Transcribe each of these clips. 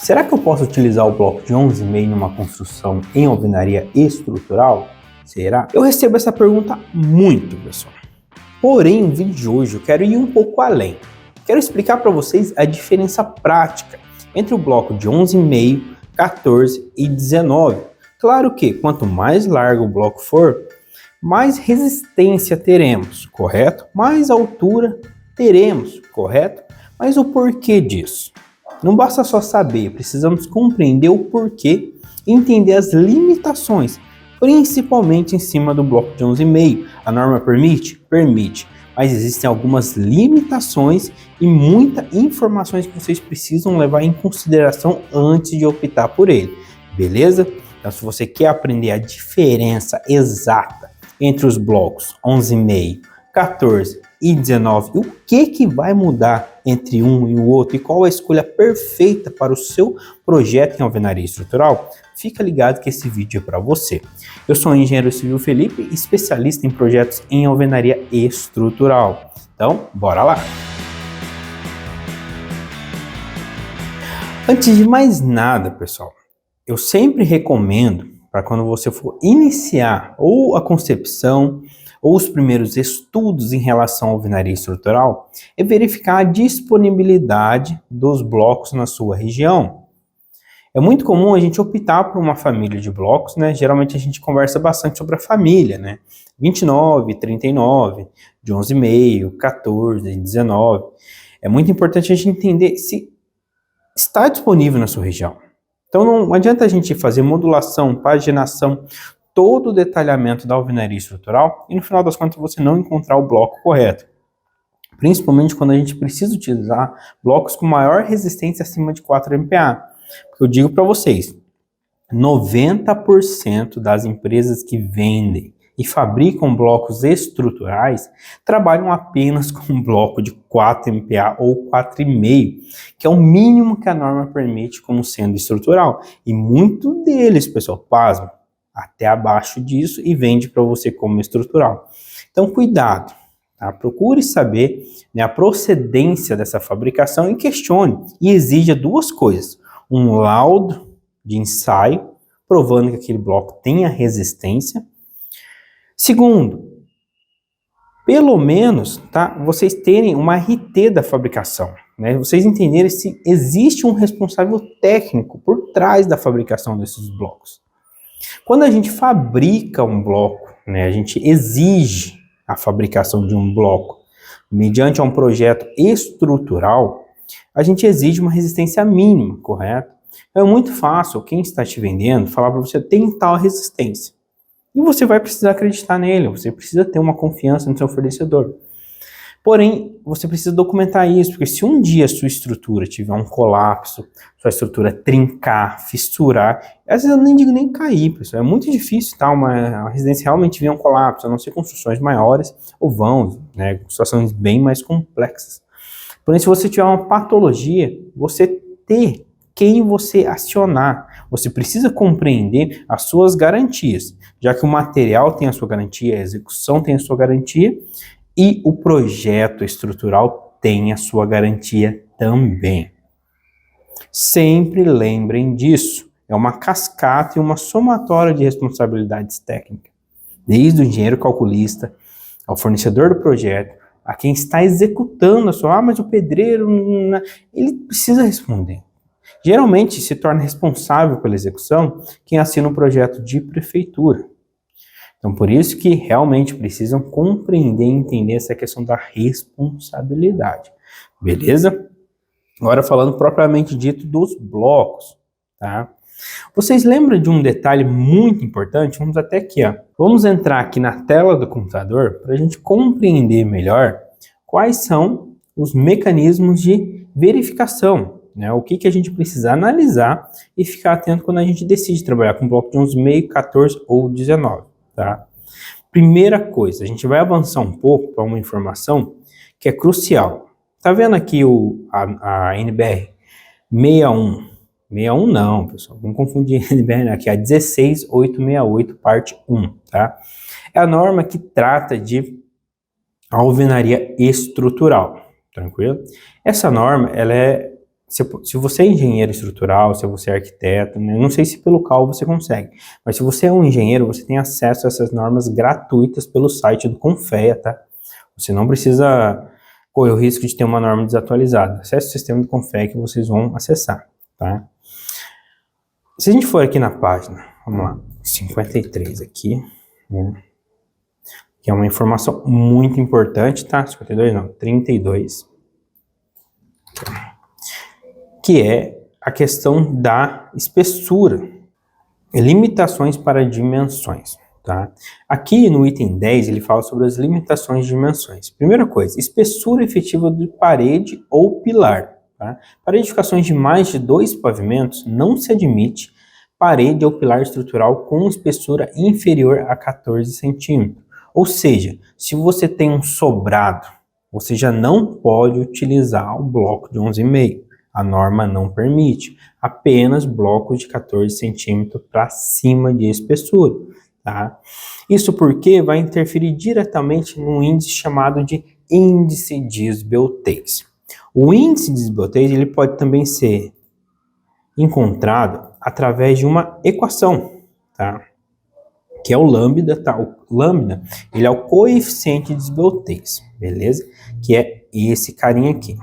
Será que eu posso utilizar o bloco de 11,5 numa construção em alvenaria estrutural? Será? Eu recebo essa pergunta muito, pessoal. Porém, no vídeo de hoje eu quero ir um pouco além. Quero explicar para vocês a diferença prática entre o bloco de 11,5, 14 e 19. Claro que quanto mais largo o bloco for, mais resistência teremos, correto? Mais altura teremos, correto? Mas o porquê disso? Não basta só saber, precisamos compreender o porquê e entender as limitações, principalmente em cima do bloco de 11,5. A norma permite? Permite, mas existem algumas limitações e muitas informações que vocês precisam levar em consideração antes de optar por ele, beleza? Então, se você quer aprender a diferença exata entre os blocos 11,5, 14 e 19, e o que vai mudar entre um e o outro e qual a escolha perfeita para o seu projeto em alvenaria estrutural, fica ligado que esse vídeo é para você. Eu sou o engenheiro civil Felipe, especialista em projetos em alvenaria estrutural. Então, bora lá! Antes de mais nada, pessoal, eu sempre recomendo para quando você for iniciar ou a concepção ou os primeiros estudos em relação à alvenaria estrutural, é verificar a disponibilidade dos blocos na sua região. É muito comum a gente optar por uma família de blocos, né? Geralmente a gente conversa bastante sobre a família, né? 29, 39, de 11,5, 14, 19. É muito importante a gente entender se está disponível na sua região. Então não adianta a gente fazer modulação, paginação, todo o detalhamento da alvenaria estrutural e no final das contas você não encontrar o bloco correto. Principalmente quando a gente precisa utilizar blocos com maior resistência acima de 4 MPa. Porque eu digo para vocês, 90% das empresas que vendem e fabricam blocos estruturais trabalham apenas com um bloco de 4 MPa ou 4,5, que é o mínimo que a norma permite como sendo estrutural. E muito deles, pessoal, pasmem, até abaixo disso e vende para você como estrutural. Então, cuidado, tá? Procure saber, né, a procedência dessa fabricação e questione e exija duas coisas. Um laudo de ensaio, provando que aquele bloco tenha resistência. Segundo, pelo menos, tá, vocês terem uma RT da fabricação, né? Vocês entenderem se existe um responsável técnico por trás da fabricação desses blocos. Quando a gente fabrica um bloco, né, a gente exige a fabricação de um bloco mediante um projeto estrutural, a gente exige uma resistência mínima, correto? É muito fácil quem está te vendendo falar para você tem tal resistência. E você vai precisar acreditar nele, você precisa ter uma confiança no seu fornecedor. Porém, você precisa documentar isso, porque se um dia a sua estrutura tiver um colapso, sua estrutura trincar, fissurar, às vezes eu nem digo nem cair, pessoal, é muito difícil, tá? Uma residência realmente vir um colapso, a não ser construções maiores ou vãos, né? Situações bem mais complexas. Porém, se você tiver uma patologia, você ter quem você acionar, você precisa compreender as suas garantias, já que o material tem a sua garantia, a execução tem a sua garantia, e o projeto estrutural tem a sua garantia também. Sempre lembrem disso. É uma cascata e uma somatória de responsabilidades técnicas. Desde o engenheiro calculista, ao fornecedor do projeto, a quem está executando a sua... mas o pedreiro... ele precisa responder. Geralmente se torna responsável pela execução quem assina o projeto de prefeitura. Então, por isso que realmente precisam compreender e entender essa questão da responsabilidade. Beleza? Agora falando propriamente dito dos blocos, tá? Vocês lembram de um detalhe muito importante? Vamos até aqui, ó. Vamos entrar aqui na tela do computador para a gente compreender melhor quais são os mecanismos de verificação, né? O que a gente precisa analisar e ficar atento quando a gente decide trabalhar com bloco de 11,5, 14 ou 19. Tá? Primeira coisa, a gente vai avançar um pouco para uma informação que é crucial. Tá vendo aqui a NBR 61? 61 não, pessoal, vamos confundir a NBR aqui, a 16868, parte 1, tá? É a norma que trata de alvenaria estrutural, tranquilo? Essa norma, ela é se você é engenheiro estrutural, se você é arquiteto, né, não sei se pelo CAL você consegue, mas se você é um engenheiro, você tem acesso a essas normas gratuitas pelo site do Confea, tá? Você não precisa correr o risco de ter uma norma desatualizada. Acesse o sistema do Confea que vocês vão acessar, tá? Se a gente for aqui na página, vamos lá, 53 aqui, né, que é uma informação muito importante, tá? 52 não, 32. Que é a questão da espessura, limitações para dimensões, tá? Aqui no item 10 ele fala sobre as limitações de dimensões. Primeira coisa, espessura efetiva de parede ou pilar, tá? Para edificações de mais de 2 pavimentos, não se admite parede ou pilar estrutural com espessura inferior a 14 centímetros. Ou seja, se você tem um sobrado, você já não pode utilizar o bloco de 11,5. A norma não permite, apenas blocos de 14 centímetros para cima de espessura, tá? Isso porque vai interferir diretamente no índice chamado de índice de esbeltez. O índice de esbeltez ele pode também ser encontrado através de uma equação, tá? Que é o lambda, tá? O lambda, ele é o coeficiente de esbeltez, beleza? Que é esse carinha aqui.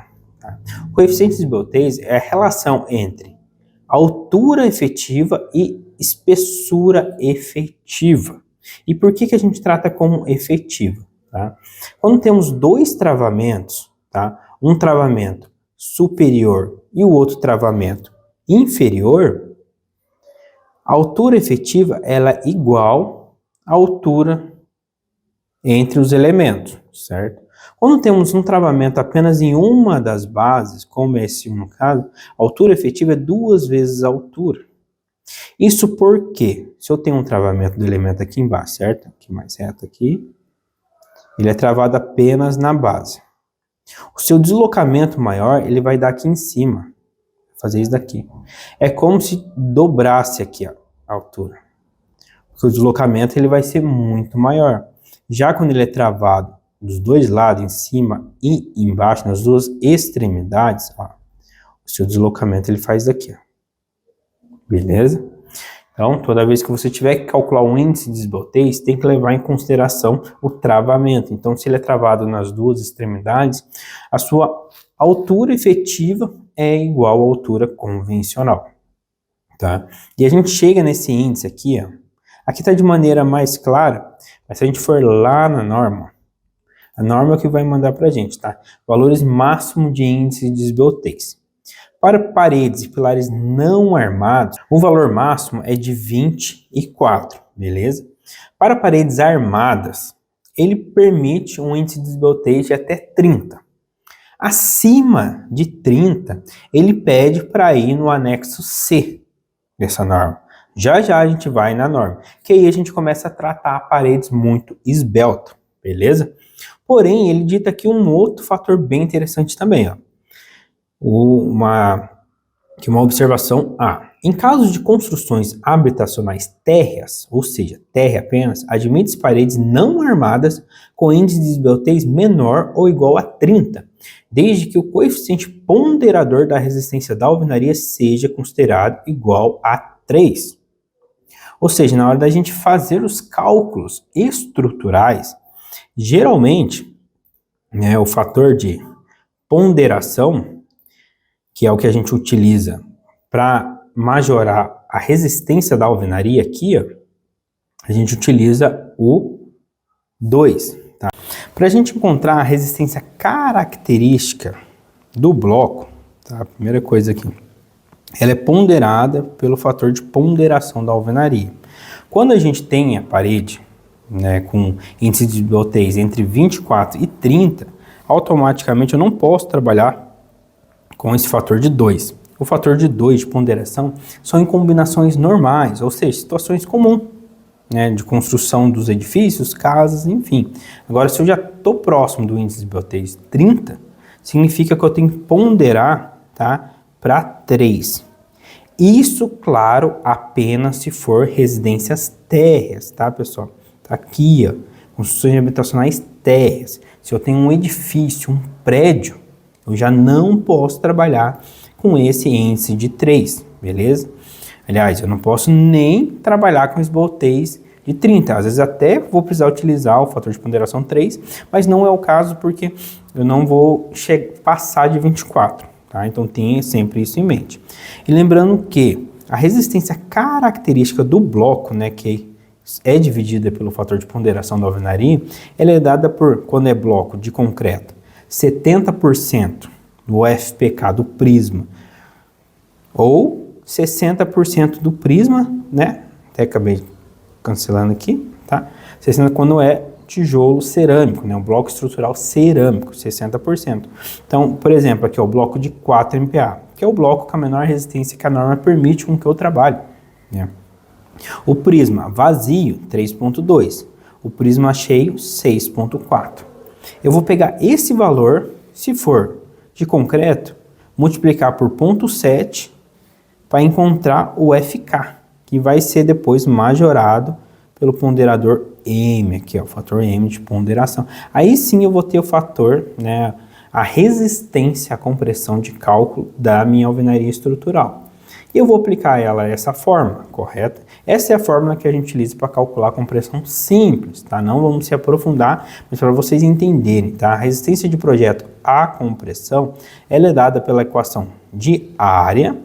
O coeficiente de esbeltez é a relação entre altura efetiva e espessura efetiva. E por que a gente trata como efetiva? Tá? Quando temos dois travamentos, tá? Um travamento superior e o outro travamento inferior, a altura efetiva ela é igual à altura entre os elementos, certo? Quando temos um travamento apenas em uma das bases, como esse no caso, a altura efetiva é 2 vezes a altura. Isso porque, se eu tenho um travamento do elemento aqui embaixo, certo? Aqui mais reto aqui, ele é travado apenas na base. O seu deslocamento maior, ele vai dar aqui em cima. Vou fazer isso daqui. É como se dobrasse aqui a altura. Porque o deslocamento ele vai ser muito maior. Já quando ele é travado dos dois lados, em cima e embaixo, nas duas extremidades, ó, o seu deslocamento ele faz daqui, ó. Beleza? Então, toda vez que você tiver que calcular um índice de esbeltez, tem que levar em consideração o travamento. Então, se ele é travado nas duas extremidades, a sua altura efetiva é igual à altura convencional, tá? E a gente chega nesse índice aqui, ó. Aqui está de maneira mais clara, mas se a gente for lá na norma, a norma é o que vai mandar para a gente, tá? Valores máximo de índice de esbeltez. Para paredes e pilares não armados, o valor máximo é de 24, beleza? Para paredes armadas, ele permite um índice de esbeltez de até 30. Acima de 30, ele pede para ir no anexo C dessa norma. Já já a gente vai na norma, que aí a gente começa a tratar paredes muito esbeltas, beleza? Porém, ele dita aqui um outro fator bem interessante também, ó. Uma observação A. Em casos de construções habitacionais térreas, ou seja, térrea apenas, admite-se paredes não armadas com índice de esbeltez menor ou igual a 30, desde que o coeficiente ponderador da resistência da alvenaria seja considerado igual a 3. Ou seja, na hora da gente fazer os cálculos estruturais, geralmente, né, o fator de ponderação, que é o que a gente utiliza para majorar a resistência da alvenaria aqui, ó, a gente utiliza o 2. Tá? Para a gente encontrar a resistência característica do bloco, tá? A primeira coisa aqui, ela é ponderada pelo fator de ponderação da alvenaria. Quando a gente tem a parede, né, com índice de esbeltez entre 24 e 30, automaticamente eu não posso trabalhar com esse fator de 2. O fator de 2 de ponderação são em combinações normais, ou seja, situações comuns, né, de construção dos edifícios, casas, enfim. Agora, se eu já estou próximo do índice de esbeltez 30, significa que eu tenho que ponderar, tá, para 3. Isso, claro, apenas se for residências térreas, tá, pessoal? Tá aqui, ó, construções habitacionais térreas. Se eu tenho um edifício, um prédio, eu já não posso trabalhar com esse índice de 3, beleza? Aliás, eu não posso nem trabalhar com esboltês de 30, às vezes até vou precisar utilizar o fator de ponderação 3, mas não é o caso porque eu não vou passar de 24, tá? Então tenha sempre isso em mente. E lembrando que a resistência característica do bloco, né, que é dividida pelo fator de ponderação da alvenaria, ela é dada por, quando é bloco de concreto, 70% do FPK do prisma, ou 60% do prisma, né? Até acabei cancelando aqui, tá? 60% quando é tijolo cerâmico, né? Um bloco estrutural cerâmico, 60%. Então, por exemplo, aqui é o bloco de 4 MPa, que é o bloco com a menor resistência que a norma permite com que eu trabalhe, né? O prisma vazio, 3.2. O prisma cheio, 6.4. Eu vou pegar esse valor, se for de concreto, multiplicar por 0,7 para encontrar o FK, que vai ser depois majorado pelo ponderador M, aqui, ó, o fator M de ponderação. Aí sim eu vou ter o fator, né, a resistência à compressão de cálculo da minha alvenaria estrutural. E eu vou aplicar ela dessa forma, correto? Essa é a fórmula que a gente utiliza para calcular a compressão simples, tá? Não vamos se aprofundar, mas para vocês entenderem, tá? A resistência de projeto à compressão, ela é dada pela equação de área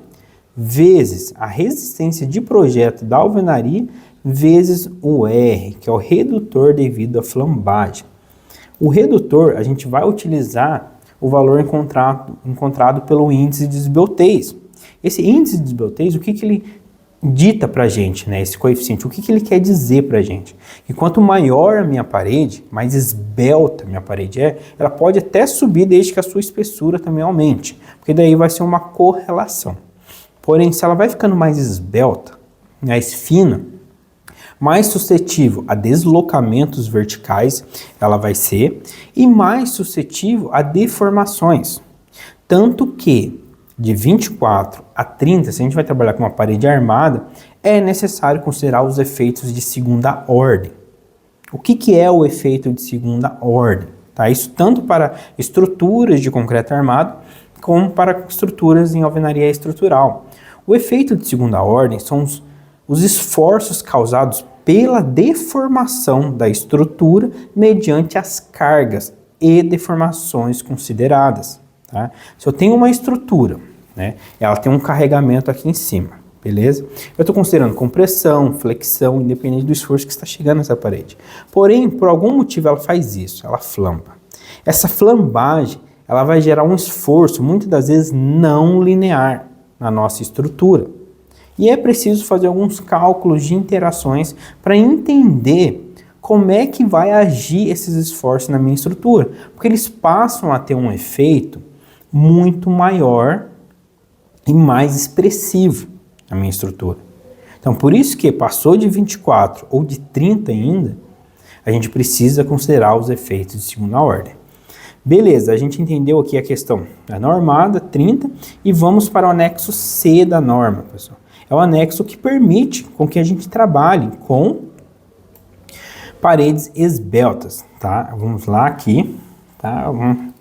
vezes a resistência de projeto da alvenaria vezes o R, que é o redutor devido à flambagem. O redutor, a gente vai utilizar o valor encontrado pelo índice de esbeltez. Esse índice de esbeltez, o que ele dita para a gente, né? Esse coeficiente, o que ele quer dizer para a gente? Que quanto maior a minha parede, mais esbelta a minha parede é, ela pode até subir desde que a sua espessura também aumente, porque daí vai ser uma correlação. Porém, se ela vai ficando mais esbelta, mais fina, mais suscetível a deslocamentos verticais ela vai ser e mais suscetível a deformações. Tanto que de 24 a 30, se a gente vai trabalhar com uma parede armada, é necessário considerar os efeitos de segunda ordem. O que é o efeito de segunda ordem? Tá? Isso tanto para estruturas de concreto armado, como para estruturas em alvenaria estrutural. O efeito de segunda ordem são os esforços causados pela deformação da estrutura mediante as cargas e deformações consideradas. Tá? Se eu tenho uma estrutura, né, ela tem um carregamento aqui em cima, beleza? Eu estou considerando compressão, flexão, independente do esforço que está chegando nessa parede. Porém, por algum motivo ela faz isso, ela flamba. Essa flambagem, ela vai gerar um esforço, muitas das vezes não linear, na nossa estrutura. E é preciso fazer alguns cálculos de interações para entender como é que vai agir esses esforços na minha estrutura, porque eles passam a ter um efeito muito maior e mais expressivo na minha estrutura. Então, por isso que passou de 24 ou de 30 ainda, a gente precisa considerar os efeitos de segunda ordem. Beleza, a gente entendeu aqui a questão da normada, 30, e vamos para o anexo C da norma, pessoal. É o anexo que permite com que a gente trabalhe com paredes esbeltas, tá? Vamos lá aqui, tá? Vamos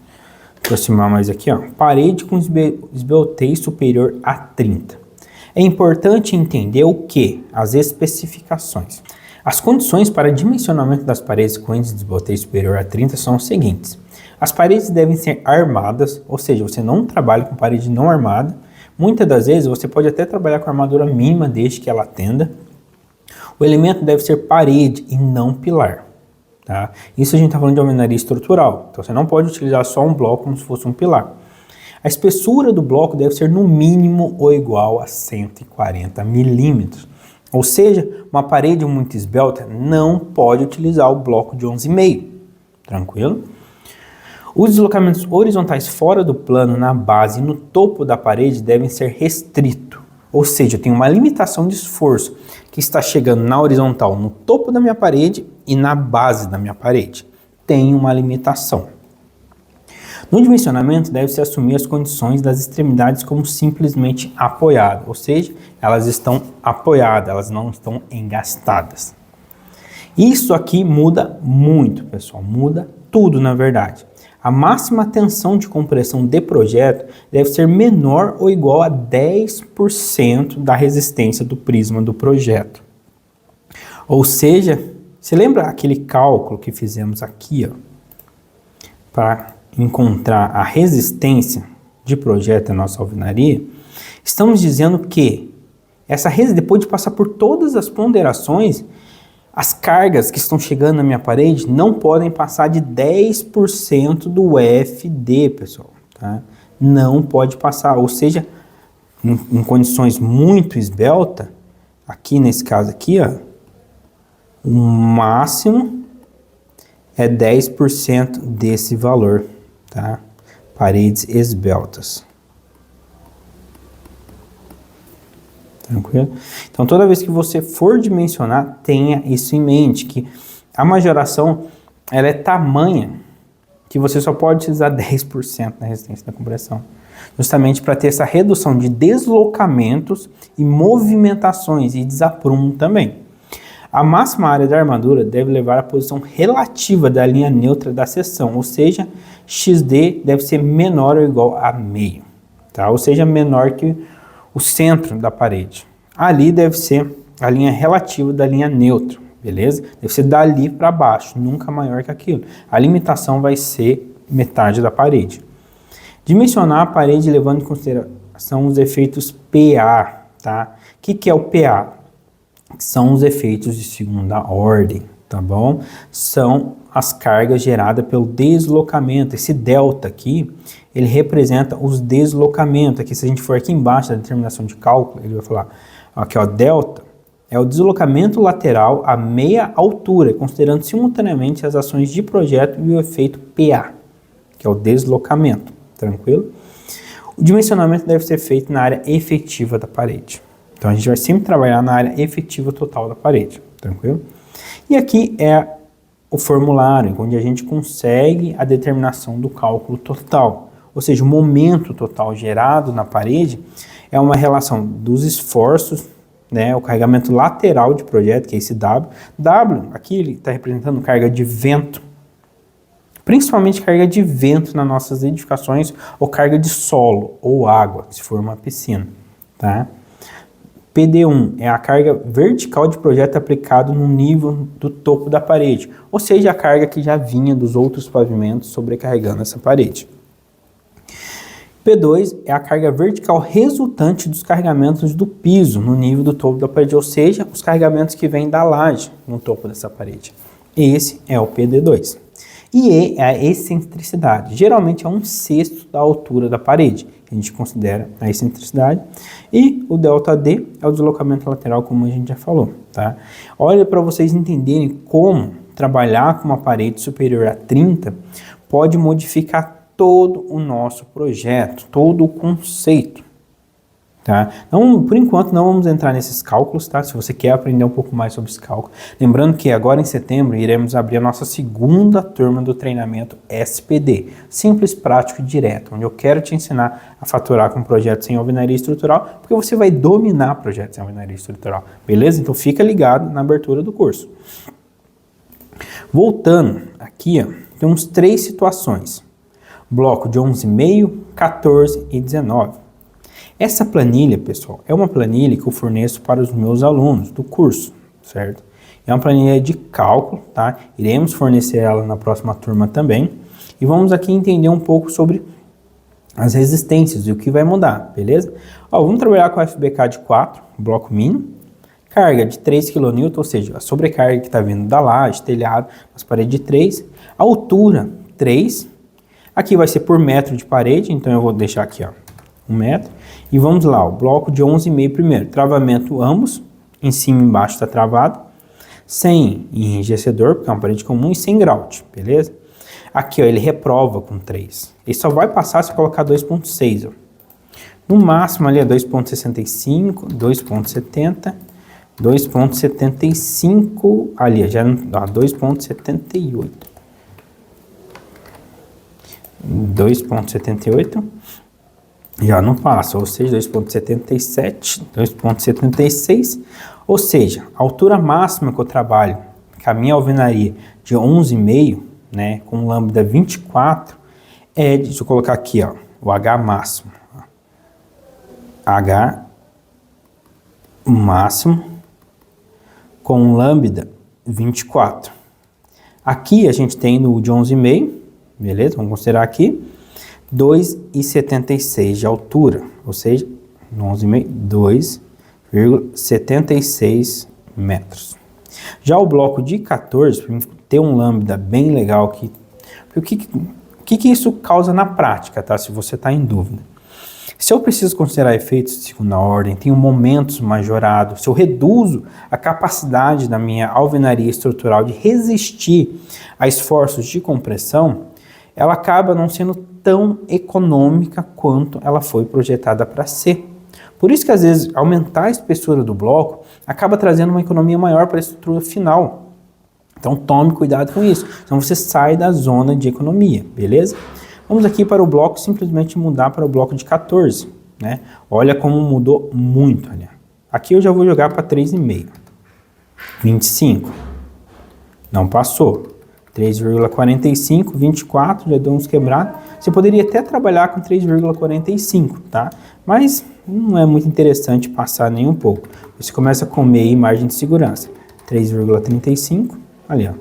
aproximar mais aqui, ó. Parede com esbeltez superior a 30. É importante entender o que? As especificações. As condições para dimensionamento das paredes com índice de esbeltez superior a 30 são os seguintes. As paredes devem ser armadas, ou seja, você não trabalha com parede não armada. Muitas das vezes você pode até trabalhar com armadura mínima desde que ela atenda. O elemento deve ser parede e não pilar. Tá? Isso a gente está falando de alvenaria estrutural. Então você não pode utilizar só um bloco como se fosse um pilar. A espessura do bloco deve ser no mínimo ou igual a 140 milímetros. Ou seja, uma parede muito esbelta não pode utilizar o bloco de 11,5. Tranquilo? Os deslocamentos horizontais fora do plano, na base e no topo da parede devem ser restritos. Ou seja, eu tenho uma limitação de esforço que está chegando na horizontal, no topo da minha parede e na base da minha parede. Tem uma limitação. No dimensionamento, deve-se assumir as condições das extremidades como simplesmente apoiadas. Ou seja, elas estão apoiadas, elas não estão engastadas. Isso aqui muda muito, pessoal. Muda tudo, na verdade. A máxima tensão de compressão de projeto deve ser menor ou igual a 10% da resistência do prisma do projeto. Ou seja, você lembra aquele cálculo que fizemos aqui, para encontrar a resistência de projeto da nossa alvenaria? Estamos dizendo que depois de passar por todas as ponderações, as cargas que estão chegando na minha parede não podem passar de 10% do FD, pessoal. Tá? Não pode passar, ou seja, em condições muito esbeltas, aqui nesse caso aqui, o máximo é 10% desse valor, tá? Paredes esbeltas. Tranquilo? Então, toda vez que você for dimensionar, tenha isso em mente, que a majoração ela é tamanha que você só pode utilizar 10% na resistência da compressão. Justamente para ter essa redução de deslocamentos e movimentações e desaprumo também. A máxima área da armadura deve levar à posição relativa da linha neutra da seção, ou seja, XD deve ser menor ou igual a meio, tá? Ou seja, menor que o centro da parede. Ali deve ser a linha relativa da linha neutra, beleza? Deve ser dali para baixo, nunca maior que aquilo. A limitação vai ser metade da parede. Dimensionar a parede levando em consideração os efeitos PA, tá? O que é o PA? São os efeitos de segunda ordem, tá bom? São as cargas geradas pelo deslocamento. Esse delta aqui, ele representa os deslocamentos. Aqui, se a gente for aqui embaixo da determinação de cálculo, ele vai falar, aqui ó, delta é o deslocamento lateral a meia altura, considerando simultaneamente as ações de projeto e o efeito PA, que é o deslocamento, tranquilo? O dimensionamento deve ser feito na área efetiva da parede. Então, a gente vai sempre trabalhar na área efetiva total da parede, tranquilo? E aqui é o formulário, onde a gente consegue a determinação do cálculo total. Ou seja, o momento total gerado na parede é uma relação dos esforços, né, o carregamento lateral de projeto, que é esse W. W, aqui ele está representando carga de vento, principalmente carga de vento nas nossas edificações, ou carga de solo, ou água, se for uma piscina, tá? PD1 é a carga vertical de projeto aplicado no nível do topo da parede, ou seja, a carga que já vinha dos outros pavimentos sobrecarregando essa parede. P2 é a carga vertical resultante dos carregamentos do piso no nível do topo da parede, ou seja, os carregamentos que vêm da laje no topo dessa parede. Esse é o PD2. E E é a excentricidade, geralmente é 1/6 da altura da parede, a gente considera a excentricidade, e o ΔD é o deslocamento lateral, como a gente já falou, tá? Olha para vocês entenderem como trabalhar com uma parede superior a 30 pode modificar todo o nosso projeto, todo o conceito, tá? Então, por enquanto, não vamos entrar nesses cálculos, tá? Se você quer aprender um pouco mais sobre esse cálculo. Lembrando que agora em setembro iremos abrir a nossa segunda turma do treinamento SPD, Simples, Prático e Direto, onde eu quero te ensinar a faturar com projetos em alvenaria estrutural, porque você vai dominar projetos em alvenaria estrutural, beleza? Então fica ligado na abertura do curso. Voltando aqui, ó, temos 3 situações. Bloco de 11,5, 14 e 19. Essa planilha, pessoal, é uma planilha que eu forneço para os meus alunos do curso, certo? É uma planilha de cálculo, tá? Iremos fornecer ela na próxima turma também. E vamos aqui entender um pouco sobre as resistências e o que vai mudar, beleza? Ó, vamos trabalhar com a FBK de 4, bloco mínimo. Carga de 3 kN, ou seja, a sobrecarga que está vindo da laje, telhado, as paredes de 3. Altura, 3. Aqui vai ser por metro de parede, então eu vou deixar aqui, ó, 1 metro. E vamos lá, o bloco de 11,5 primeiro. Travamento ambos, em cima e embaixo está travado. Sem enrijecedor, porque é uma parede comum, e sem grout, beleza? Aqui, ó, ele reprova com 3. Ele só vai passar se colocar 2,6, ó. No máximo ali é 2,65, 2,70, 2,75, ali, já 2,78. 2,78 já não passa, ou seja, 2,77, 2,76, ou seja, a altura máxima que eu trabalho com a minha alvenaria de 11,5, né, com lambda 24, deixa eu colocar aqui, ó, o H máximo. H máximo com lambda 24. Aqui a gente tem no de 11,5, beleza? Vamos considerar aqui 2,76 de altura, ou seja, no 11,5, 2,76 metros. Já o bloco de 14, para ter um lambda bem legal aqui, o que isso causa na prática, tá? Se você está em dúvida. Se eu preciso considerar efeitos de segunda ordem, tenho momentos majorados, se eu reduzo a capacidade da minha alvenaria estrutural de resistir a esforços de compressão, ela acaba não sendo tão econômica quanto ela foi projetada para ser. Por isso que às vezes aumentar a espessura do bloco acaba trazendo uma economia maior para a estrutura final. Então tome cuidado com isso, senão você sai da zona de economia, beleza? Vamos aqui para o bloco, simplesmente mudar para o bloco de 14, né? Olha como mudou muito, olha. Aqui eu já vou jogar para 3,5. 25. Não passou. 3,45, 24, já deu uns quebrados. Você poderia até trabalhar com 3,45, tá? Mas não é muito interessante passar nem um pouco. Você começa a comer aí margem de segurança. 3,35, ali ó.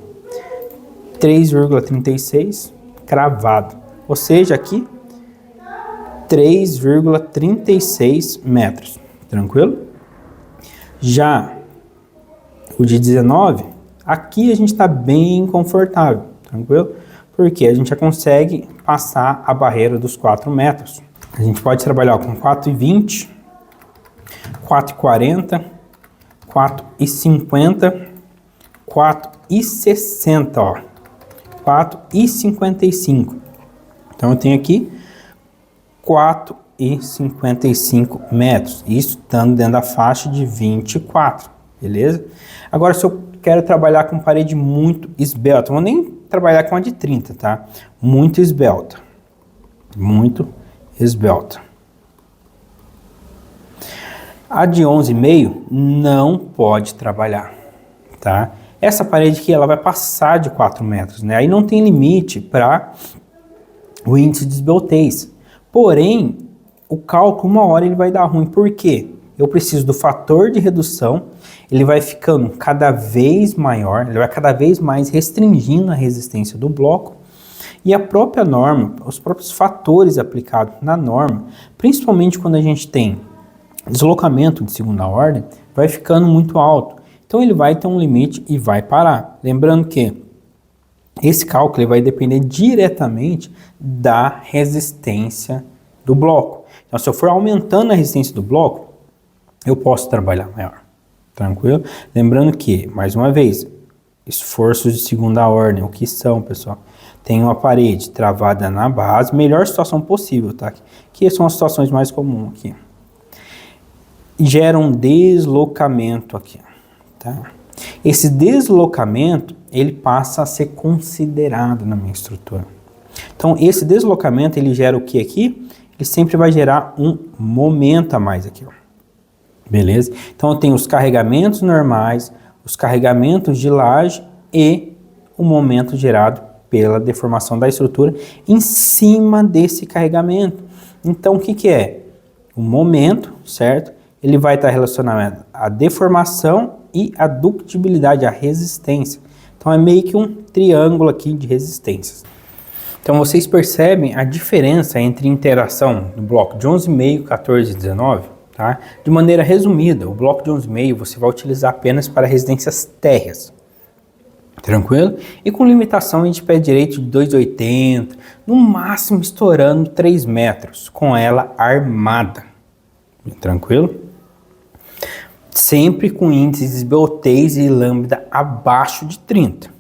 3,36, cravado. Ou seja, aqui 3,36 metros, tranquilo? Já o de 19, aqui a gente está bem confortável, tranquilo? Porque a gente já consegue passar a barreira dos 4 metros. A gente pode trabalhar com 4,20, 4,40, 4,50, 4,60, ó, 4,55. Então eu tenho aqui 4,55 metros, isso estando dentro da faixa de 24, beleza? Agora se eu quero trabalhar com parede muito esbelta, não vou nem trabalhar com a de 30, tá? Muito esbelta, A de 11,5 não pode trabalhar, tá? Essa parede aqui ela vai passar de 4 metros, né? Aí não tem limite para o índice de esbeltez. Porém, o cálculo uma hora ele vai dar ruim. Por quê? Eu preciso do fator de redução, ele vai ficando cada vez maior, ele vai cada vez mais restringindo a resistência do bloco. E a própria norma, os próprios fatores aplicados na norma, principalmente quando a gente tem deslocamento de segunda ordem, vai ficando muito alto. Então ele vai ter um limite e vai parar. Lembrando que esse cálculo ele vai depender diretamente da resistência do bloco. Então, se eu for aumentando a resistência do bloco, eu posso trabalhar maior. Tranquilo? Lembrando que, mais uma vez, esforços de segunda ordem, o que são, pessoal? Tem uma parede travada na base, melhor situação possível, tá? Que são as situações mais comuns aqui. Gera um deslocamento aqui, tá? Esse deslocamento, ele passa a ser considerado na minha estrutura. Então, esse deslocamento, ele gera o que aqui? Ele sempre vai gerar um momento a mais aqui, ó. Beleza? Então, eu tenho os carregamentos normais, os carregamentos de laje e o momento gerado pela deformação da estrutura em cima desse carregamento. Então, o que que é? O momento, certo? Ele vai estar relacionado à deformação e a ductibilidade, a resistência. Então é meio que um triângulo aqui de resistências. Então vocês percebem a diferença entre interação do bloco de 11,5, 14 e 19, tá? De maneira resumida, o bloco de 11,5 você vai utilizar apenas para residências térreas, tranquilo? E com limitação de pé direito de 2,80, no máximo estourando 3 metros, com ela armada, tranquilo? Sempre com índices de esbeltez e lambda abaixo de 30.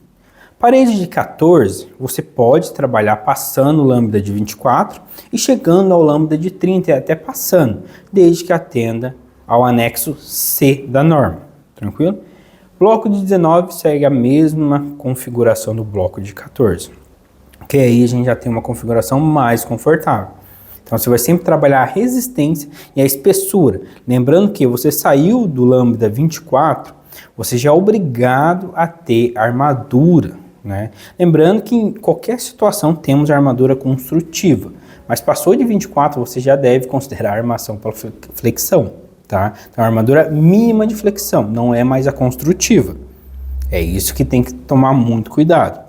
Parede de 14, você pode trabalhar passando o lambda de 24 e chegando ao lambda de 30 e até passando, desde que atenda ao anexo C da norma, tranquilo? Bloco de 19 segue a mesma configuração do bloco de 14, que aí a gente já tem uma configuração mais confortável. Então você vai sempre trabalhar a resistência e a espessura. Lembrando que você saiu do lambda 24, você já é obrigado a ter armadura, né? Lembrando que em qualquer situação temos armadura construtiva, mas passou de 24 você já deve considerar a armação pela flexão, tá? Então, a armadura mínima de flexão, não é mais a construtiva. É isso que tem que tomar muito cuidado.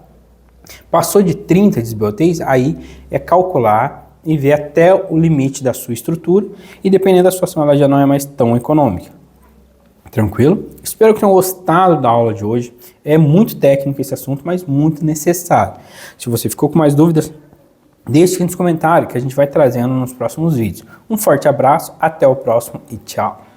Passou de 30 desbioteis, aí é calcular e ver até o limite da sua estrutura e dependendo da situação ela já não é mais tão econômica. Tranquilo? Espero que tenham gostado da aula de hoje. É muito técnico esse assunto, mas muito necessário. Se você ficou com mais dúvidas, deixe aqui nos comentários que a gente vai trazendo nos próximos vídeos. Um forte abraço, até o próximo e tchau!